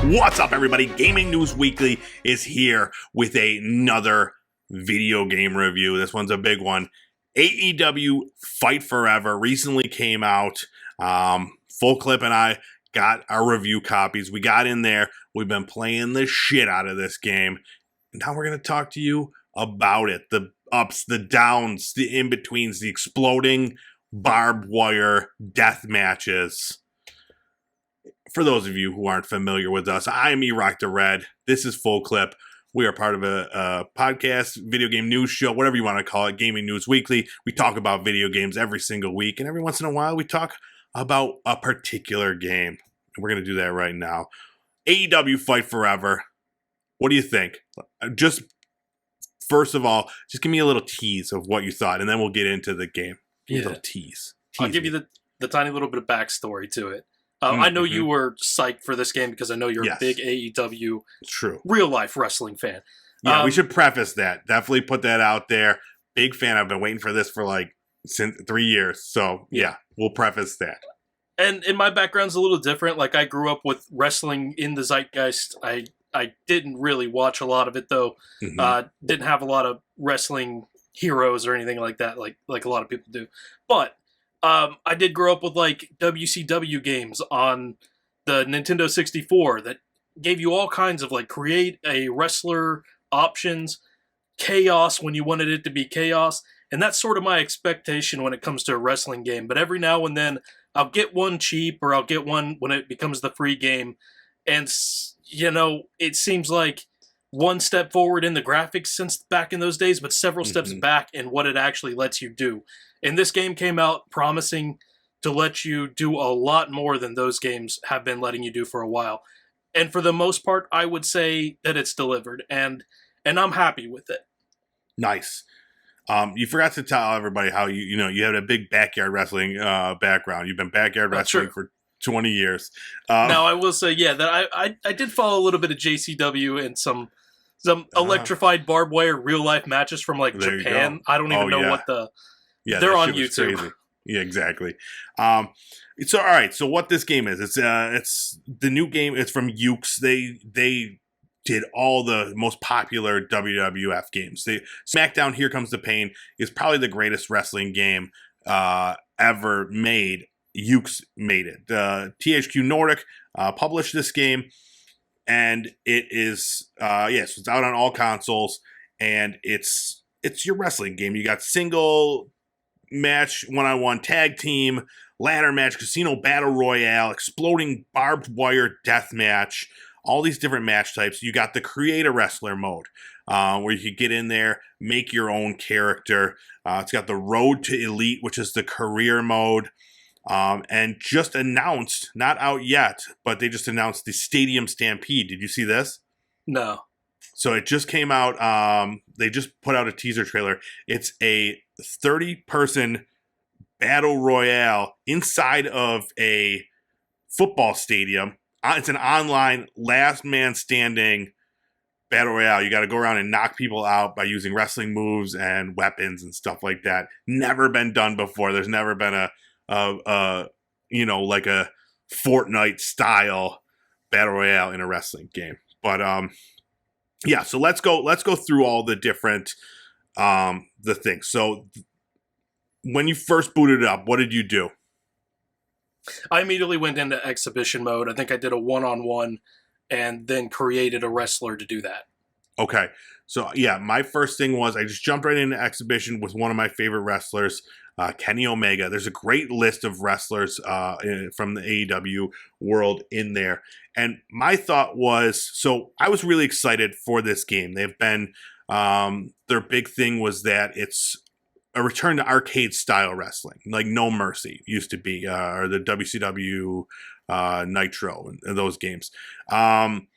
What's up, everybody? Gaming News Weekly is here with another video game review. This one's a big one. AEW Fight Forever recently came out. Full Clip and I got our review copies. We got in there. We've been playing the shit out of this game. And now we're going to talk to you about it. The ups, the downs, the in-betweens, the exploding barbed wire death matches. For those of you who aren't familiar with us, I'm E-Rock the Red. This is Full Clip. We are part of a podcast, video game news show, whatever you want to call it, Gaming News Weekly. We talk about video games every single week, and every once in a while we talk about a particular game. And we're going to do that right now. AEW Fight Forever. What do you think? Just, first of all, just give me a little tease of what you thought, and then we'll get into the game. Give me a little tease. I'll give you the tiny little bit of backstory to it. I know you were psyched for this game because I know you're a big AEW real-life wrestling fan. Yeah, we should preface that. Definitely put that out there. Big fan. I've been waiting for this for since 3 years. So, yeah, we'll preface that. And my background's a little different. Like, I grew up with wrestling in the zeitgeist. I didn't really watch a lot of it, though. Didn't have a lot of wrestling heroes or anything like that, like a lot of people do. But I did grow up with WCW games on the Nintendo 64 that gave you all kinds of create a wrestler options, chaos when you wanted it to be chaos, and that's sort of my expectation when it comes to a wrestling game. But every now and then I'll get one cheap or I'll get one when it becomes the free game, and it seems like one step forward in the graphics since back in those days, but several steps back in what it actually lets you do. And this game came out promising to let you do a lot more than those games have been letting you do for a while. And for the most part, I would say that it's delivered, and I'm happy with it. Nice. You forgot to tell everybody how you had a big backyard wrestling background. You've been backyard wrestling for 20 years. Now, I will say, that I did follow a little bit of JCW and some electrified barbed wire real life matches from Japan. I don't even know what the... Yeah, they're on YouTube. Crazy. Yeah, exactly. So all right. So what this game is? It's the new game. It's from Ukes. They did all the most popular WWF games. SmackDown Here Comes the Pain is probably the greatest wrestling game ever made. Ukes made it. THQ Nordic published this game, and it is so it's out on all consoles, and it's your wrestling game. You got single match, one-on-one, tag team, ladder match, casino battle royale, exploding barbed wire death match, all these different match types. You got the create a wrestler mode, where you can get in there, make your own character. It's got the road to elite, which is the career mode. And just announced, not out yet, but they just announced the Stadium Stampede. Did you see this? No. So it just came out. They just put out a teaser trailer. It's a 30-person battle royale inside of a football stadium. It's an online last man standing battle royale. You got to go around and knock people out by using wrestling moves and weapons and stuff like that. Never been done before. There's never been a Fortnite style battle royale in a wrestling game. But so let's go through all the different the things. So when you first booted it up, what did you do? I immediately went into exhibition mode. I think I did a one-on-one and then created a wrestler to do that. Okay. So my first thing was I just jumped right into exhibition with one of my favorite wrestlers, Kenny Omega. There's a great list of wrestlers from the AEW world in there. And my thought was, so I was really excited for this game. They've been, their big thing was that it's a return to arcade style wrestling, like No Mercy used to be, or the WCW Nitro and those games. And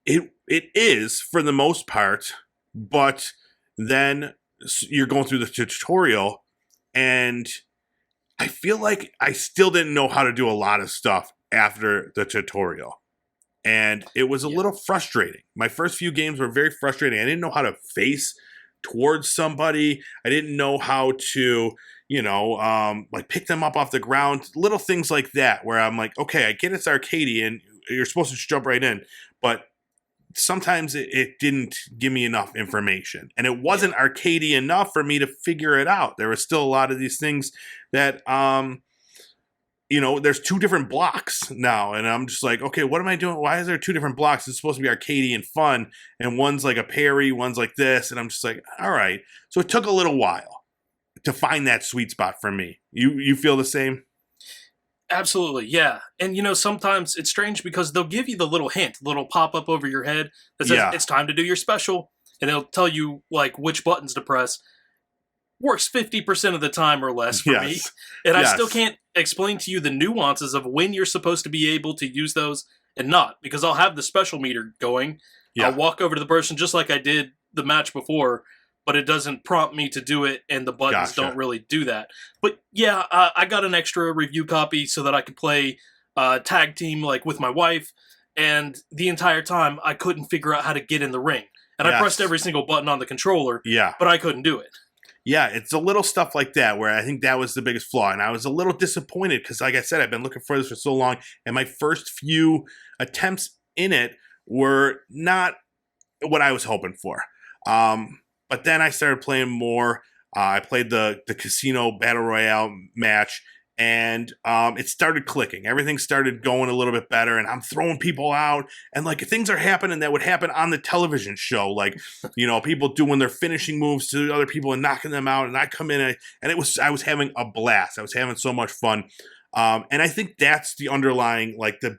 it is for the most part, but then you're going through the tutorial, and I feel like I still didn't know how to do a lot of stuff after the tutorial. And it was a little frustrating. My first few games were very frustrating. I didn't know how to face towards somebody. I didn't know how to, like pick them up off the ground. Little things like that where I'm like, okay, I get it's arcadey and you're supposed to just jump right in. But sometimes it didn't give me enough information. And it wasn't arcadey enough for me to figure it out. There were still a lot of these things that there's two different blocks now, and I'm just like, okay, what am I doing? Why is there two different blocks? It's supposed to be arcadey and fun, and one's like a parry, one's like this, and I'm just like, all right. So it took a little while to find that sweet spot for me. You feel the same? Absolutely, yeah. And sometimes it's strange because they'll give you the little hint, little pop up over your head that says it's time to do your special, and it'll tell you like which buttons to press. Works 50% of the time or less for me. And I still can't explain to you the nuances of when you're supposed to be able to use those and not, because I'll have the special meter going. I'll walk over to the person just like I did the match before, but it doesn't prompt me to do it, and the buttons don't really do that. But yeah, I got an extra review copy so that I could play tag team like with my wife, and the entire time I couldn't figure out how to get in the ring. And I pressed every single button on the controller, but I couldn't do it. Yeah, it's a little stuff like that where I think that was the biggest flaw. And I was a little disappointed because, like I said, I've been looking for this for so long. And my first few attempts in it were not what I was hoping for. But then I started playing more. I played the Casino Battle Royale match. And it started clicking. Everything started going a little bit better, and I'm throwing people out, and like things are happening that would happen on the television show, like people doing their finishing moves to other people and knocking them out, and I come in and I was having a blast. I was having so much fun, and I think that's the underlying the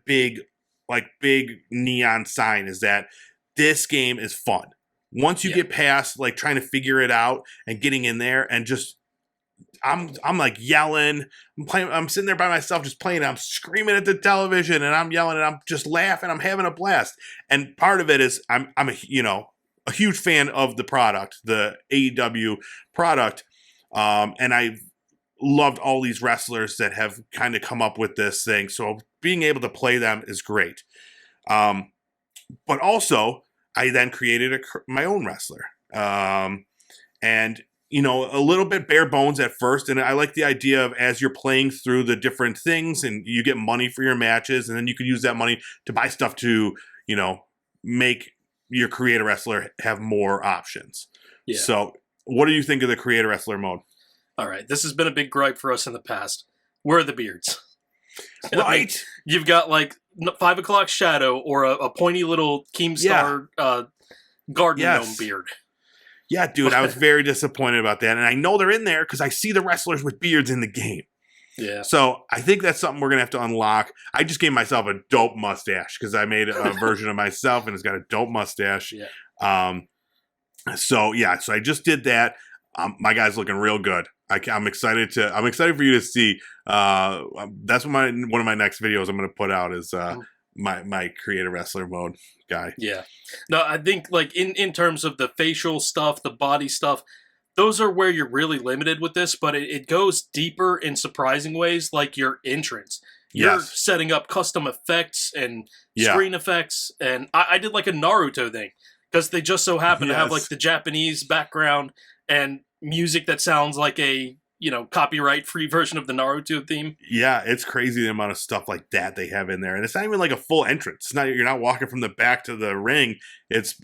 big neon sign is that this game is fun. Once you get past trying to figure it out and getting in there and just. I'm like yelling. I'm sitting there by myself just playing. I'm screaming at the television and I'm yelling and I'm just laughing. I'm having a blast. And part of it is I'm a huge fan of the product, the AEW product. And I've loved all these wrestlers that have kind of come up with this thing. So being able to play them is great. But also I then created my own wrestler. And a little bit bare bones at first. And I like the idea of as you're playing through the different things and you get money for your matches, and then you can use that money to buy stuff to, make your creator wrestler have more options. Yeah. So what do you think of the creator wrestler mode? All right. This has been a big gripe for us in the past. Where are the beards? Right. You've got 5 o'clock shadow or a pointy little Keemstar garden gnome beard. Yeah, dude, I was very disappointed about that. And I know they're in there because I see the wrestlers with beards in the game. Yeah. So I think that's something we're going to have to unlock. I just gave myself a dope mustache because I made a version of myself and it's got a dope mustache. Yeah. So I just did that. My guy's looking real good. I'm excited for you to see. That's what one of my next videos I'm going to put out is my creator wrestler mode guy. Yeah. No, I think in terms of the facial stuff, the body stuff, those are where you're really limited with this, but it goes deeper in surprising ways, like your entrance. You're setting up custom effects and screen effects, and I did a Naruto thing, because they just so happen to have the Japanese background and music that sounds like a copyright-free version of the Naruto theme. Yeah, it's crazy the amount of stuff like that they have in there. And it's not even a full entrance. It's not, you're not walking from the back to the ring. There's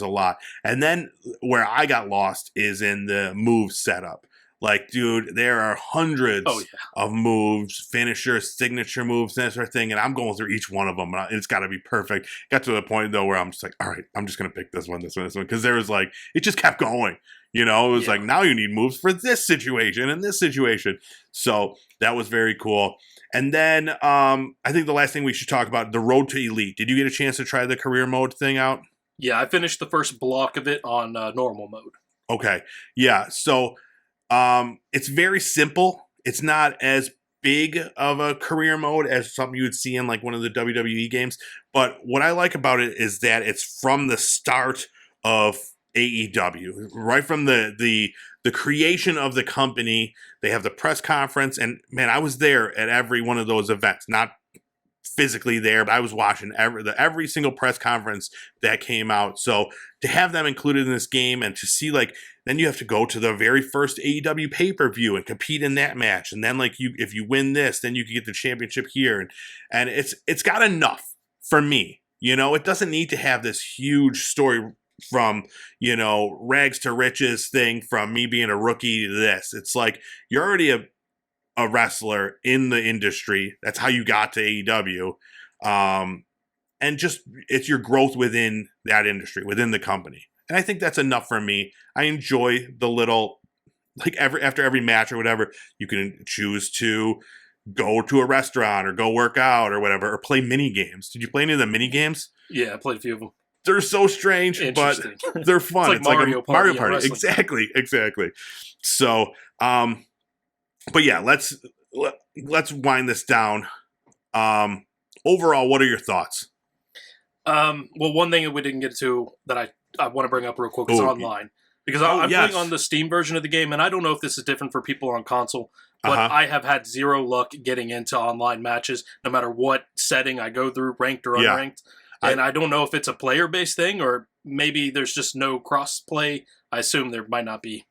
a lot. And then where I got lost is in the move setup. Dude, there are hundreds of moves, finishers, signature moves, that sort of thing. And I'm going through each one of them. And it's got to be perfect. Got to the point, though, where I'm just all right, I'm just going to pick this one. Because there was it just kept going. It was now you need moves for this situation and this situation. So that was very cool. And then I think the last thing we should talk about, the Road to Elite. Did you get a chance to try the career mode thing out? Yeah, I finished the first block of it on normal mode. Okay. Yeah. So it's very simple. It's not as big of a career mode as something you would see in one of the WWE games. But what I like about it is that it's from the start of AEW, right from the creation of the company. They have the press conference, and man, I was there at every one of those events, not physically there, but I was watching every single press conference that came out. So to have them included in this game and to see like, then you have to go to the very first AEW pay-per-view and compete in that match. And then like if you win this, then you can get the championship here. And it's got enough for me. It doesn't need to have this huge story from, rags to riches thing, from me being a rookie to this. It's like, you're already a wrestler in the industry. That's how you got to AEW. And just, it's your growth within that industry, within the company. And I think that's enough for me. I enjoy the little, like after every match or whatever, you can choose to go to a restaurant or go work out or whatever, or play mini games. Did you play any of the mini games? Yeah, I played a few of them. They're so strange, but they're fun. It's like Mario Party. Exactly. So, but yeah, let's wind this down. Overall, what are your thoughts? Well, one thing that we didn't get to that I want to bring up real quick is online. Because I'm playing on the Steam version of the game, and I don't know if this is different for people on console, but I have had zero luck getting into online matches, no matter what setting I go through, ranked or unranked. And I don't know if it's a player-based thing, or maybe there's just no cross-play. I assume there might not be.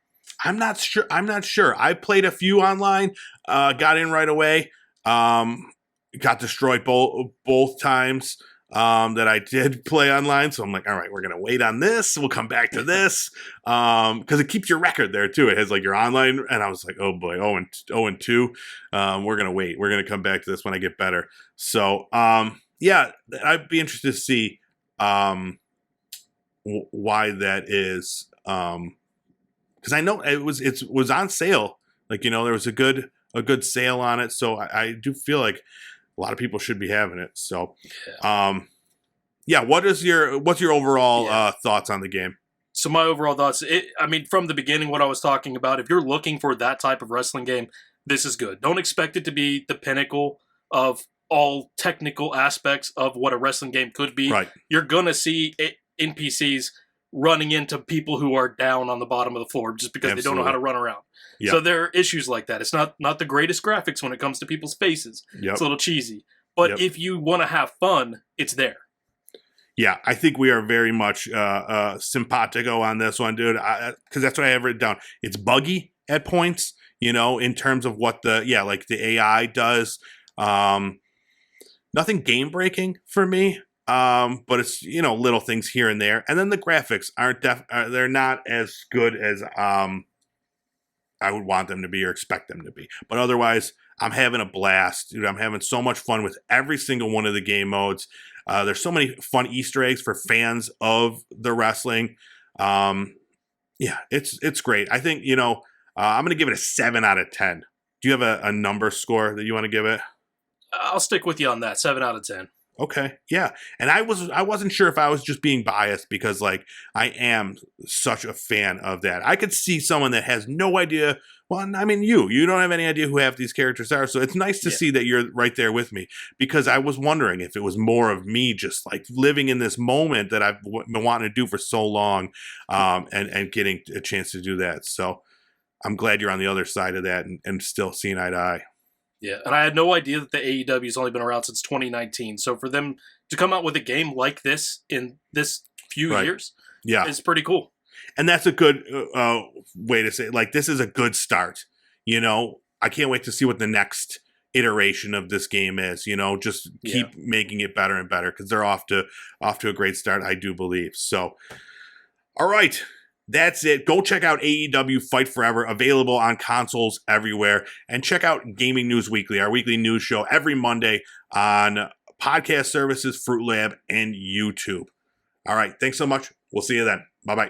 I'm not sure. I played a few online, got in right away, got destroyed both times that I did play online. So I'm like, all right, we're going to wait on this. We'll come back to this. Because it keeps your record there too. It has like your online. And I was like, oh boy, 0-2. We're going to wait. We're going to come back to this when I get better. So, yeah, I'd be interested to see why that is. Because I know it was on sale. Like, there was a good sale on it. So I do feel like a lot of people should be having it. So, yeah. What's your overall thoughts on the game? So my overall thoughts, from the beginning, what I was talking about, if you're looking for that type of wrestling game, this is good. Don't expect it to be the pinnacle of all technical aspects of what a wrestling game could be. Right. You're going to see NPCs running into people who are down on the bottom of the floor just because they don't know how to run around. Yep. So there are issues like that. It's not the greatest graphics when it comes to people's faces. Yep. It's a little cheesy. But if you want to have fun, it's there. Yeah, I think we are very much simpatico on this one, dude, because that's what I have written down. It's buggy at points, in terms of what the AI does. Nothing game-breaking for me, but it's, little things here and there. And then the graphics they're not as good as I would want them to be or expect them to be. But otherwise, I'm having a blast. Dude, I'm having so much fun with every single one of the game modes. There's so many fun Easter eggs for fans of the wrestling. Yeah, it's great. I think, I'm going to give it a 7 out of 10. Do you have a number score that you want to give it? I'll stick with you on that. 7 out of 10. Okay, yeah. And I wasn't sure if I was just being biased because, like, I am such a fan of that. I could see someone that has no idea. Well, I mean, you don't have any idea who half these characters are. So it's nice to see that you're right there with me, because I was wondering if it was more of me just like living in this moment that I've been wanting to do for so long, and getting a chance to do that. So I'm glad you're on the other side of that and still seeing eye to eye. Yeah, and I had no idea that the AEW has only been around since 2019. So for them to come out with a game like this in this few years, is pretty cool. And that's a good way to say it. Like, this is a good start. I can't wait to see what the next iteration of this game is. Just keep making it better and better, because they're off to a great start, I do believe. So, all right. That's it. Go check out AEW Fight Forever, available on consoles everywhere. And check out Gaming News Weekly, our weekly news show every Monday on podcast services, Fruit Lab, and YouTube. All right. Thanks so much. We'll see you then. Bye-bye.